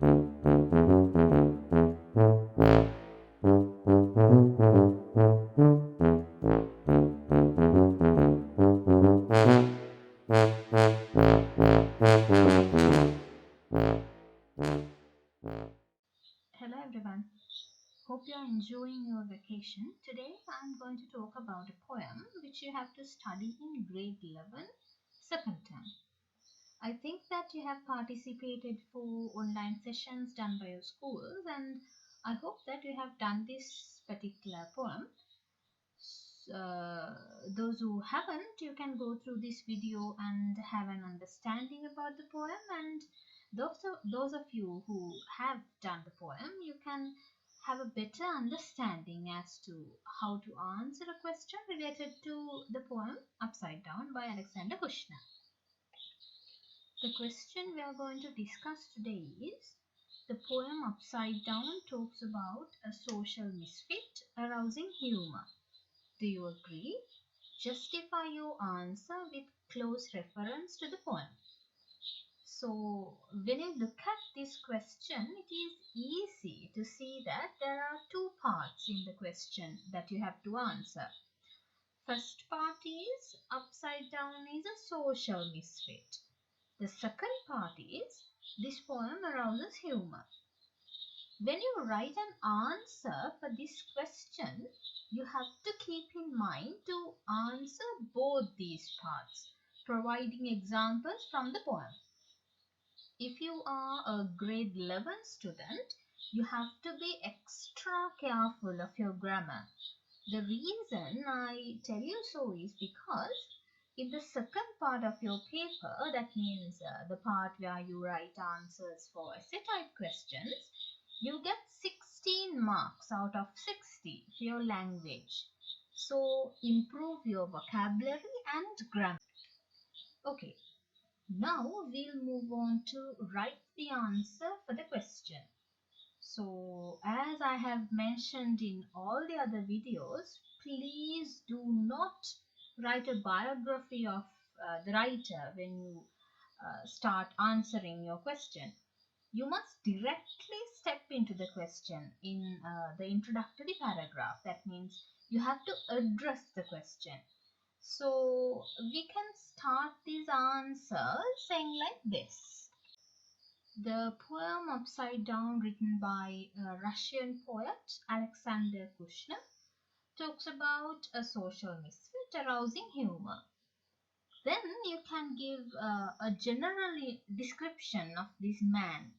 Hello everyone. Hope you're enjoying your vacation. Today I'm going to talk about a poem which you have to study in grade 11, second term. I think that you have participated for online sessions done by your schools, and I hope that you have done this particular poem. Those who haven't, you can go through this video and have an understanding about the poem, and those of you who have done the poem, you can have a better understanding as to how to answer a question related to the poem Upside Down by Alexander Kushner. The question we are going to discuss today is the poem Upside Down talks about a social misfit arousing humor. Do you agree? Justify your answer with close reference to the poem. So, when you look at this question, it is easy to see that there are two parts in the question that you have to answer. First part is Upside Down is a social misfit. The second part is this poem arouses humor. When you write an answer for this question, you have to keep in mind to answer both these parts, providing examples from the poem. If you are a grade 11 student, you have to be extra careful of your grammar. The reason I tell you so is because in the second part of your paper, that means the part where you write answers for essay type questions, you get 16 marks out of 60 for your language. So improve your vocabulary and grammar. Okay, now we'll move on to write the answer for the question. So as I have mentioned in all the other videos, please do not write a biography of the writer when you start answering your question. You must directly step into the question in the introductory paragraph. That means you have to address the question. So we can start this answer saying like this. The poem Upside Down, written by Russian poet Alexander Kushner, talks about a social misfit arousing humor. Then you can give a general description of this man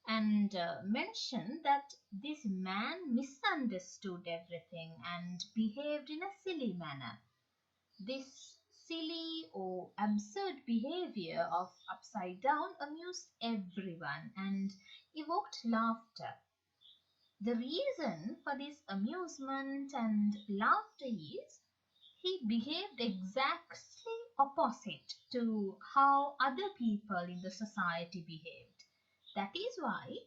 and mention that this man misunderstood everything and behaved in a silly manner. This silly or absurd behavior of Upside Down amused everyone and evoked laughter. The reason for this amusement and laughter is he behaved exactly opposite to how other people in the society behaved. That is why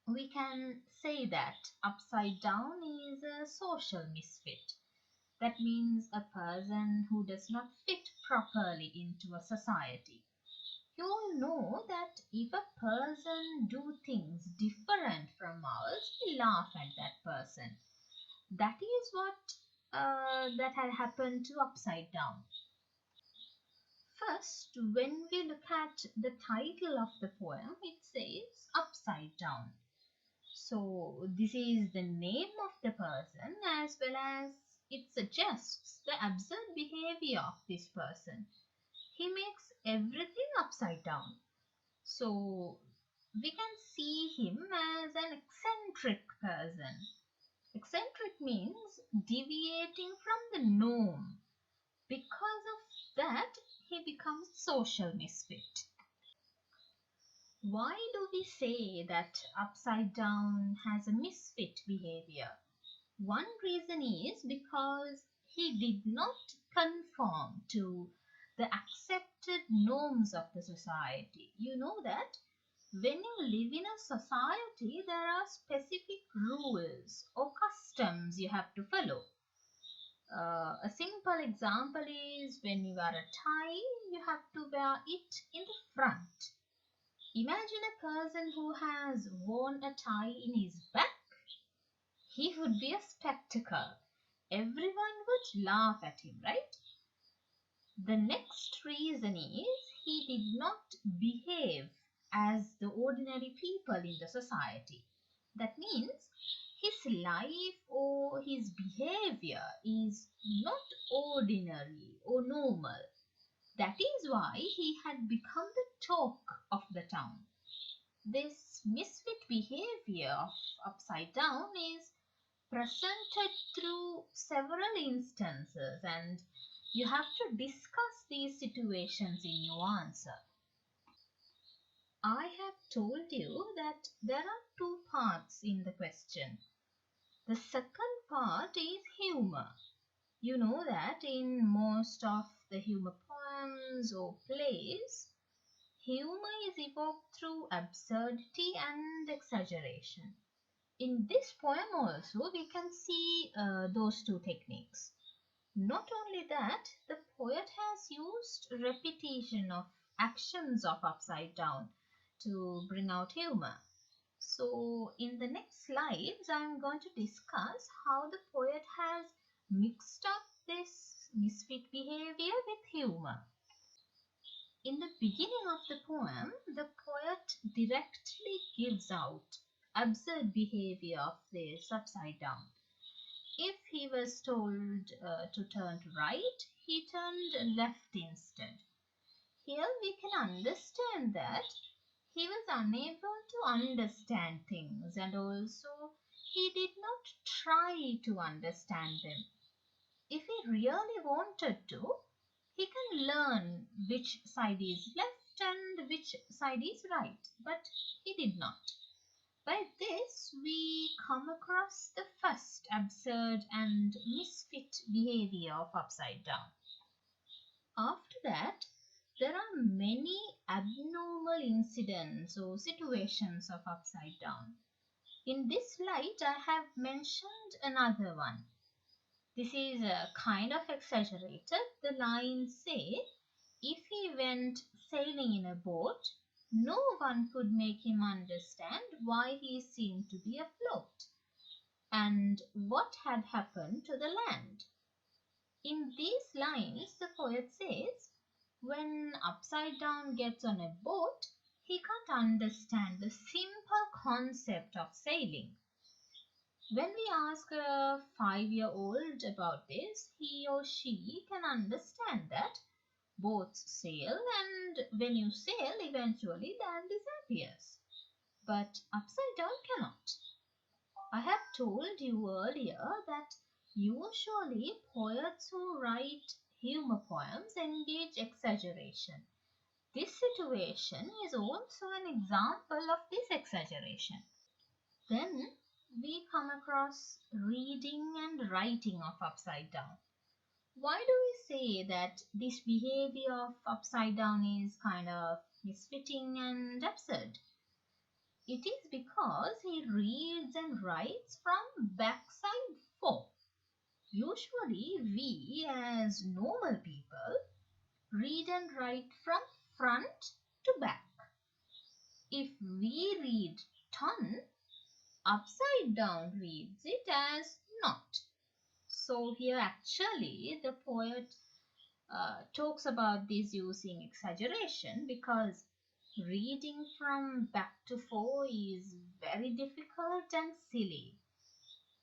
we can say that Upside Down is a social misfit. That means a person who does not fit properly into a society. You all know that if a person do things different from ours, we laugh at that person. That is what that had happened to Upside Down. First, when we look at the title of the poem, it says Upside Down. So this is the name of the person as well as it suggests the absurd behavior of this person. He makes everything upside down. So we can see him as an eccentric person. Eccentric means deviating from the norm. Because of that, he becomes social misfit. Why do we say that Upside Down has a misfit behavior? One reason is because he did not conform to the accepted norms of the society. You know that when you live in a society, there are specific rules or customs you have to follow. A simple example is when you wear a tie, you have to wear it in the front. Imagine a person who has worn a tie in his back. He would be a spectacle. Everyone would laugh at him, right? The next reason is he did not behave as the ordinary people in the society. That means his life or his behavior is not ordinary or normal. That is why he had become the talk of the town. This misfit behavior of upside down is presented through several instances, and you have to discuss these situations in your answer. I have told you that there are two parts in the question. The second part is humor. You know that in most of the humor poems or plays, humor is evoked through absurdity and exaggeration. In this poem also we can see those two techniques. Not only that, the poet has used repetition of actions of upside down to bring out humor. So in the next slides I am going to discuss how the poet has mixed up this misfit behavior with humor. In the beginning of the poem, the poet directly gives out absurd behavior of this upside down. If he was told to turn to right, he turned left instead. Here we can understand that he was unable to understand things, and also he did not try to understand them. If he really wanted to, he can learn which side is left and which side is right, but he did not. By this, we come across the first absurd and misfit behavior of upside down. After that, there are many abnormal incidents or situations of upside down. In this light, I have mentioned another one. This is kind of exaggerated. The lines say, if he went sailing in a boat, no one could make him understand why he seemed to be afloat and what had happened to the land. In these lines, the poet says, when upside down gets on a boat, he can't understand the simple concept of sailing. When we ask a 5-year-old about this, he or she can understand that boats sail, and when you sail, eventually land disappears. But upside down cannot. I have told you earlier that usually poets who write humor poems engage exaggeration. This situation is also an example of this exaggeration. Then we come across reading and writing of upside down. Why do we say that this behavior of upside down is kind of misfitting and absurd? It is because he reads and writes from backside fore. Usually, we as normal people read and write from front to back. If we read ton, upside down reads it as not. So here actually the poet talks about this using exaggeration because reading from back to fore is very difficult and silly.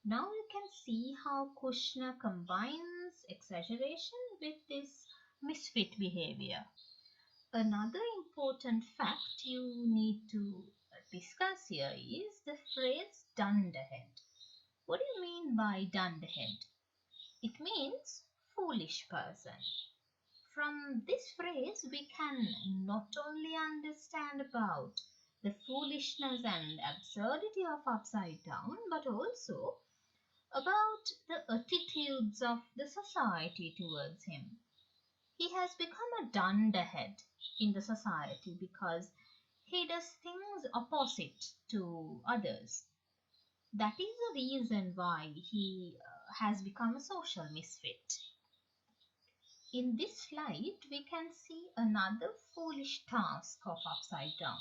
Now you can see how Kushner combines exaggeration with this misfit behavior. Another important fact you need to discuss here is the phrase dunderhead. What do you mean by dunderhead? It means foolish person. From this phrase, we can not only understand about the foolishness and absurdity of upside down, but also about the attitudes of the society towards him. He has become a dunderhead in the society because he does things opposite to others. That is the reason why he has become a social misfit. In this slide, we can see another foolish task of upside down.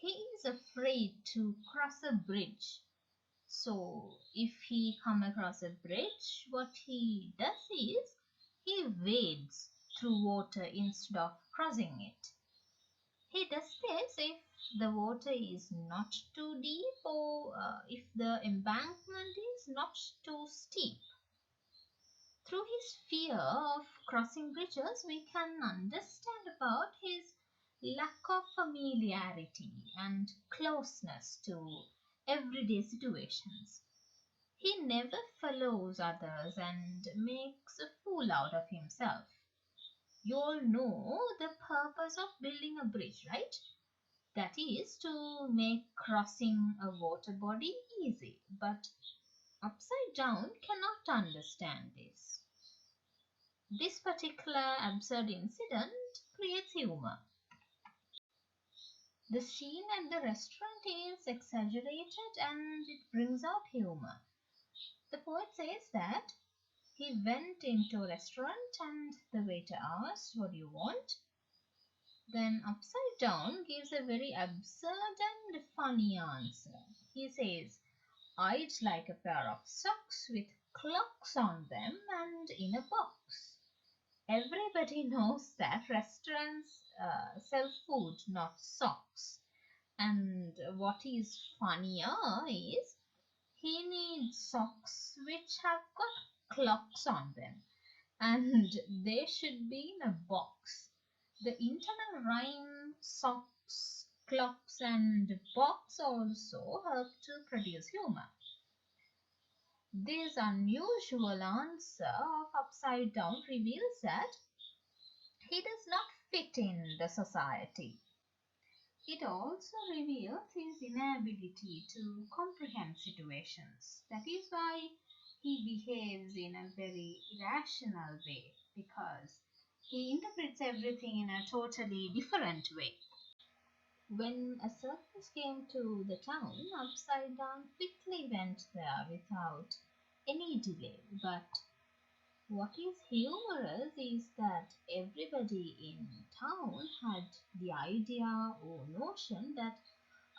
He is afraid to cross a bridge. So if he come across a bridge, what he does is he wades through water instead of crossing it. He does this if the water is not too deep or if the embankment is not too steep. Through his fear of crossing bridges, we can understand about his lack of familiarity and closeness to everyday situations. He never follows others and makes a fool out of himself. You all know the purpose of building a bridge, right? That is to make crossing a water body easy. But upside down cannot understand this. This particular absurd incident creates humor. The scene at the restaurant is exaggerated and it brings out humor. The poet says that he went into a restaurant and the waiter asked, "What do you want?" Then Upside Down gives a very absurd and funny answer. He says, "I'd like a pair of socks with clocks on them and in a box." Everybody knows that restaurants sell food, not socks. And what is funnier is he needs socks which have got clocks on them and they should be in a box. The internal rhyme socks, clocks, and box also help to produce humor. This unusual answer of Upside Down reveals that he does not fit in the society. It also reveals his inability to comprehend situations. That is why he behaves in a very irrational way because he interprets everything in a totally different way. When a circus came to the town, Upside Down quickly went there without any delay. But what is humorous is that everybody in town had the idea or notion that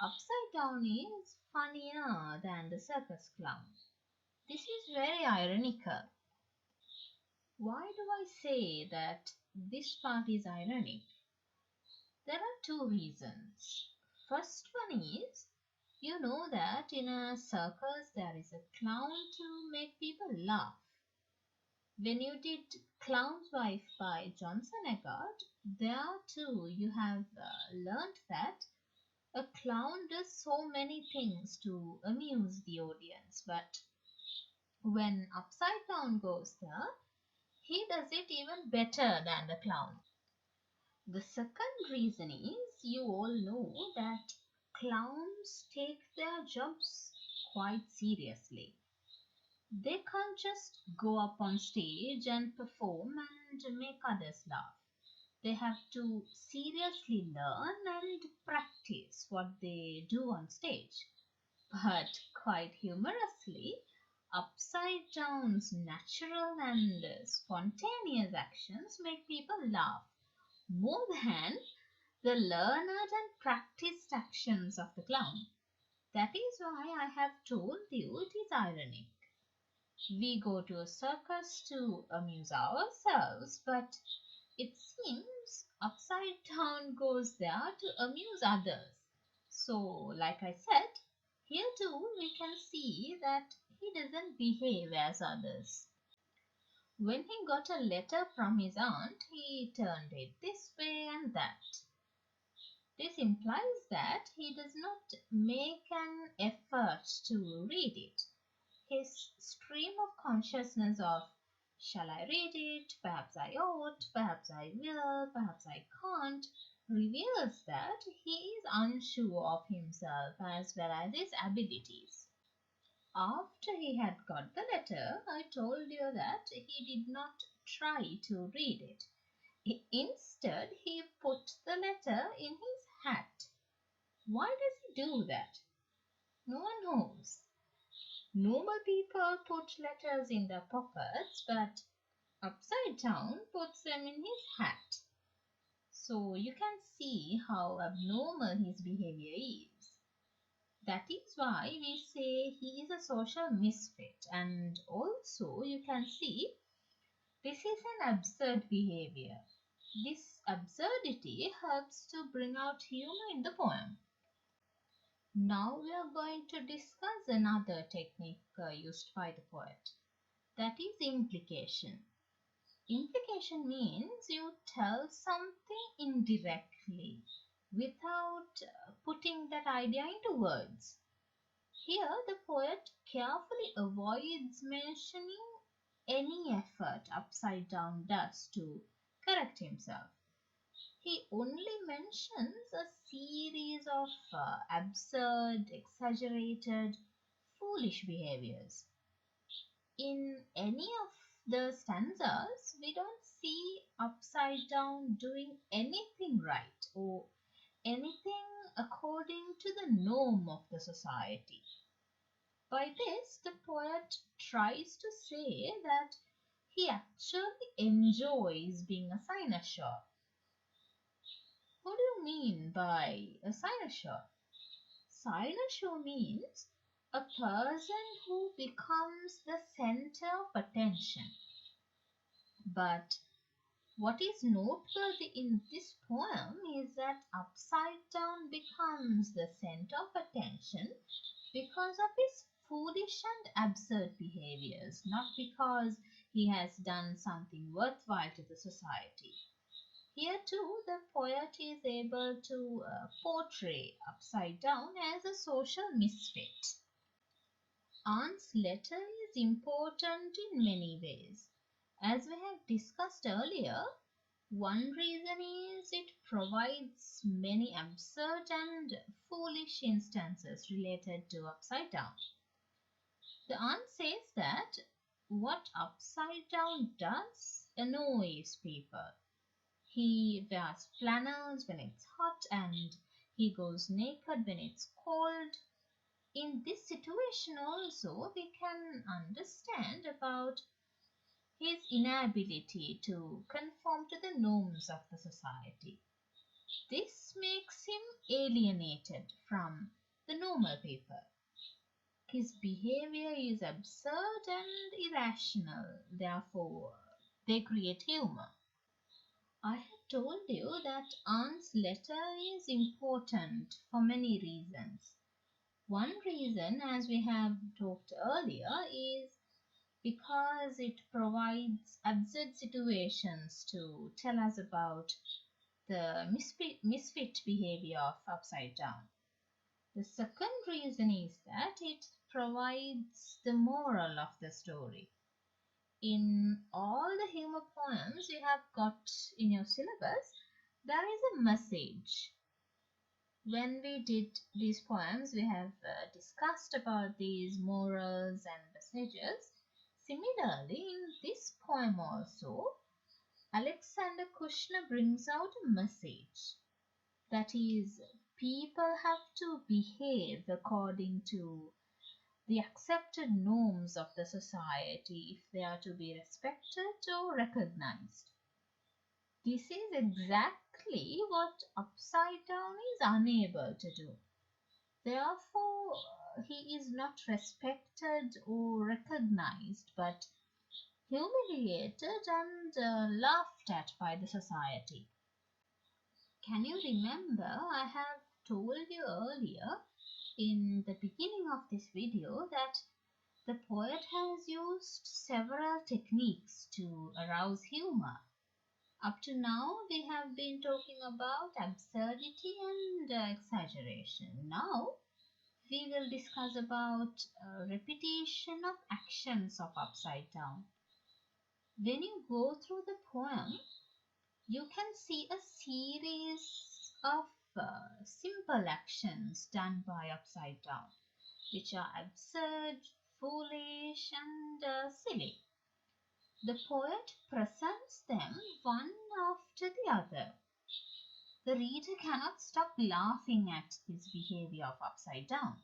Upside Down is funnier than the circus clown. This is very ironical. Why do I say that this part is ironic? There are two reasons. First one is you know that in a circus there is a clown to make people laugh. When you did Clown's Wife by John Senegard, there too you have learned that a clown does so many things to amuse the audience, but when Upside Down goes there, he does it even better than the clown. The second reason is you all know that clowns take their jobs quite seriously. They can't just go up on stage and perform and make others laugh. They have to seriously learn and practice what they do on stage. But quite humorously, Upside Down's natural and spontaneous actions make people laugh more than the learned and practiced actions of the clown. That is why I have told you it is ironic. We go to a circus to amuse ourselves, but it seems Upside Down goes there to amuse others. So, like I said, here too we can see that he doesn't behave as others. When he got a letter from his aunt, he turned it this way and that. This implies that he does not make an effort to read it. His stream of consciousness of shall I read it, perhaps I ought, perhaps I will, perhaps I can't, reveals that he is unsure of himself as well as his abilities. After he had got the letter, I told you that he did not try to read it. Instead, he put the letter in his hat. Why does he do that? No one knows. Normal people put letters in their pockets, but Upside Down puts them in his hat. So you can see how abnormal his behavior is. That is why we say he is a social misfit, and also you can see this is an absurd behavior. This absurdity helps to bring out humor in the poem. Now we are going to discuss another technique used by the poet, that is implication. Implication means you tell something indirectly without putting that idea into words. Here, the poet carefully avoids mentioning any effort Upside Down does to correct himself. He only mentions a series of absurd, exaggerated, foolish behaviors. In any of the stanzas, we don't see Upside Down doing anything right or anything according to the norm of the society. By this, the poet tries to say that he actually enjoys being a cynosure. What do you mean by a cynosure? Cynosure means a person who becomes the center of attention. But what is noteworthy in this poem is that Upside Down becomes the center of attention because of his foolish and absurd behaviors, not because he has done something worthwhile to the society. Here too, the poet is able to portray Upside Down as a social misfit. Aunt's letter is important in many ways. As we have discussed earlier, one reason is it provides many absurd and foolish instances related to Upside Down. The aunt says that what Upside Down does annoys people. He wears flannels when it's hot and he goes naked when it's cold. In this situation also we can understand about his inability to conform to the norms of the society. This makes him alienated from the normal people. His behavior is absurd and irrational, therefore they create humor. I have told you that Aunt's letter is important for many reasons. One reason, as we have talked earlier, is because it provides absurd situations to tell us about the misfit behavior of Upside Down. The second reason is that it provides the moral of the story. In all the humor poems you have got in your syllabus, there is a message. When we did these poems, we have discussed about these morals and messages. Similarly, in this poem also, Alexander Kushner brings out a message. That is, people have to behave according to the accepted norms of the society if they are to be respected or recognized. This is exactly what Upside Down is unable to do. Therefore, he is not respected or recognized but humiliated and laughed at by the society. Can you remember I have told you earlier in the beginning of this video that the poet has used several techniques to arouse humor. Up to now, we have been talking about absurdity and exaggeration. Now, we will discuss about repetition of actions of Upside Down. When you go through the poem, you can see a series of simple actions done by Upside Down, which are absurd, foolish, and silly. The poet presents them one after the other. The reader cannot stop laughing at this behavior of Upside Down.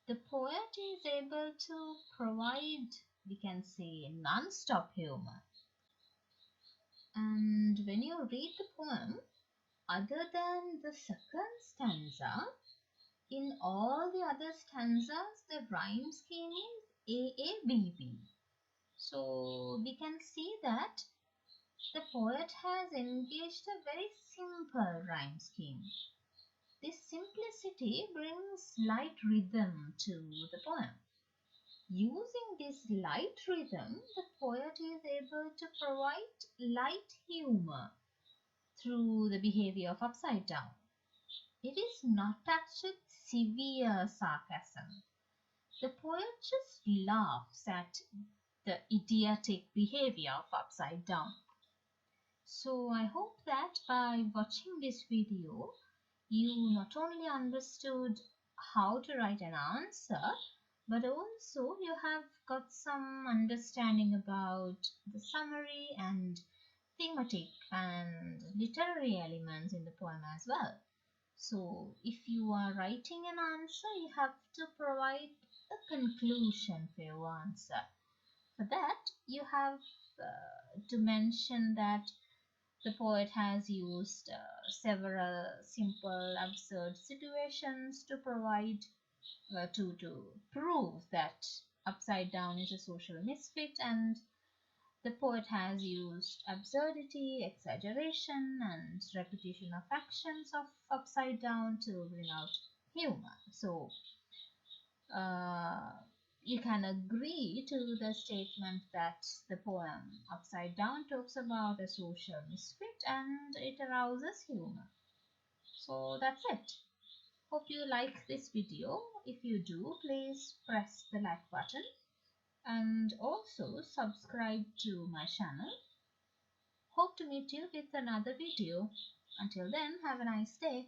The poet is able to provide, we can say, non-stop humor. And when you read the poem, other than the second stanza, in all the other stanzas, the rhyme scheme is AABB. So we can see that the poet has engaged a very simple rhyme scheme. This simplicity brings light rhythm to the poem. Using this light rhythm, the poet is able to provide light humor through the behavior of upside down. It is not touched with severe sarcasm. The poet just laughs at the idiotic behavior of upside down. So I hope that by watching this video, you not only understood how to write an answer, but also you have got some understanding about the summary and thematic and literary elements in the poem as well. So if you are writing an answer, you have to provide a conclusion for your answer. For that, you have to mention that the poet has used several simple, absurd situations to provide to prove that upside down is a social misfit, and the poet has used absurdity, exaggeration, and repetition of actions of upside down to bring out humor. So uh, you can agree to the statement that the poem Upside Down talks about a social misfit and it arouses humor. So that's it. Hope you like this video. If you do, please press the like button and also subscribe to my channel. Hope to meet you with another video. Until then, have a nice day.